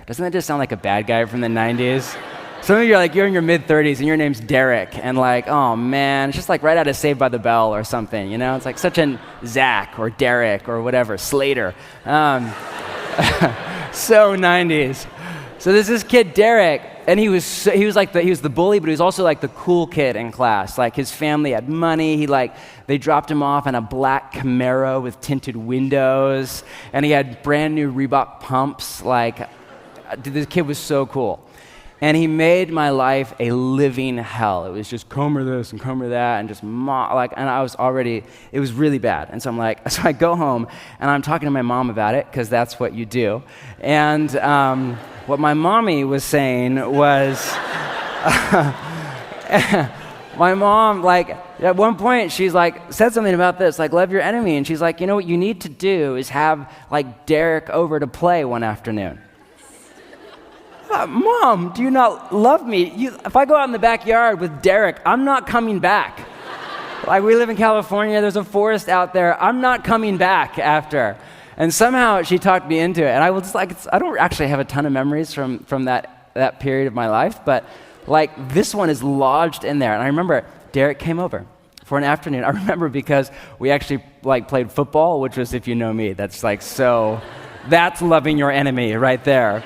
Doesn't that just sound like a bad guy from the 90s? Some of you are like, you're in your mid-30s and your name's Derek, and like, oh man, it's just like right out of Saved by the Bell or something, you know? It's like such an Zach or Derek or whatever, Slater. So 90s. So there's this kid, Derek, and he was the bully, but he was also like the cool kid in class. Like his family had money. They dropped him off in a black Camaro with tinted windows, and he had brand new Reebok pumps. Like, this kid was so cool. And he made my life a living hell. It was just comber this and comber that, and just and it was really bad. And so so I go home and I'm talking to my mom about it, because that's what you do. And what my mommy was saying was, my mom, at one point, she's said something about this, love your enemy. And she's like, you know what you need to do is have Derek over to play one afternoon. Mom, do you not love me? If I go out in the backyard with Derek, I'm not coming back. We live in California, there's a forest out there. I'm not coming back after. And somehow she talked me into it. And I was I don't actually have a ton of memories from that period of my life, but this one is lodged in there. And I remember Derek came over for an afternoon. I remember because we actually played football, which was, if you know me, that's that's loving your enemy right there.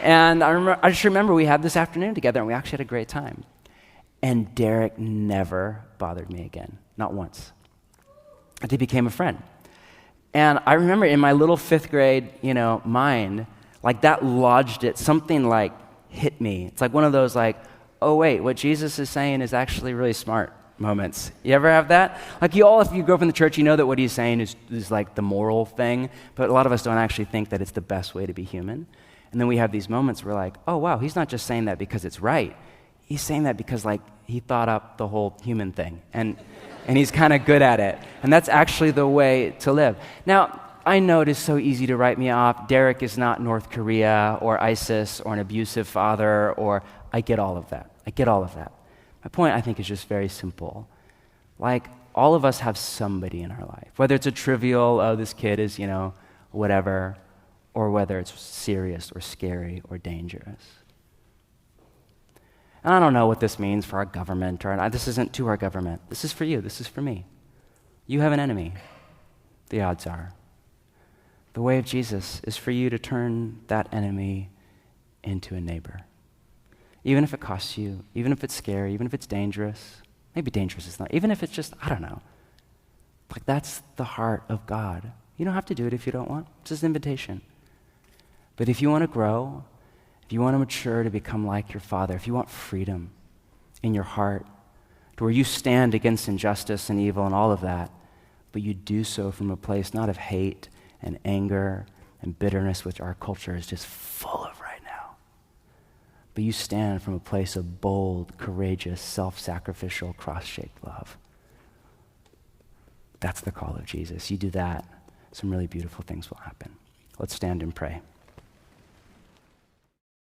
And I just remember we had this afternoon together, and we actually had a great time. And Derek never bothered me again, not once. He became a friend. And I remember in my little fifth grade, mind, that lodged it. Something hit me. It's one of those oh wait, what Jesus is saying is actually really smart moments. You ever have that? If you grew up in the church, you know that what he's saying is the moral thing, but a lot of us don't actually think that it's the best way to be human. And then we have these moments where we're oh wow, he's not just saying that because it's right. He's saying that because he thought up the whole human thing. And he's kind of good at it. And that's actually the way to live. Now, I know it is so easy to write me off. Derek is not North Korea or ISIS or an abusive father, or I get all of that. My point, I think, is just very simple. All of us have somebody in our life, whether it's a trivial, oh, this kid is, whatever, or whether it's serious or scary or dangerous. And I don't know what this means for our government, this isn't to our government. This is for you. This is for me. You have an enemy, the odds are. The way of Jesus is for you to turn that enemy into a neighbor. Even if it costs you, even if it's scary, even if it's dangerous. Maybe dangerous is not. Even if it's just, I don't know. That's the heart of God. You don't have to do it if you don't want. It's just an invitation. But if you want to grow, if you want to mature to become like your Father, if you want freedom in your heart, to where you stand against injustice and evil and all of that, but you do so from a place not of hate and anger and bitterness, which our culture is just full of right now, but you stand from a place of bold, courageous, self-sacrificial, cross-shaped love. That's the call of Jesus. You do that, some really beautiful things will happen. Let's stand and pray.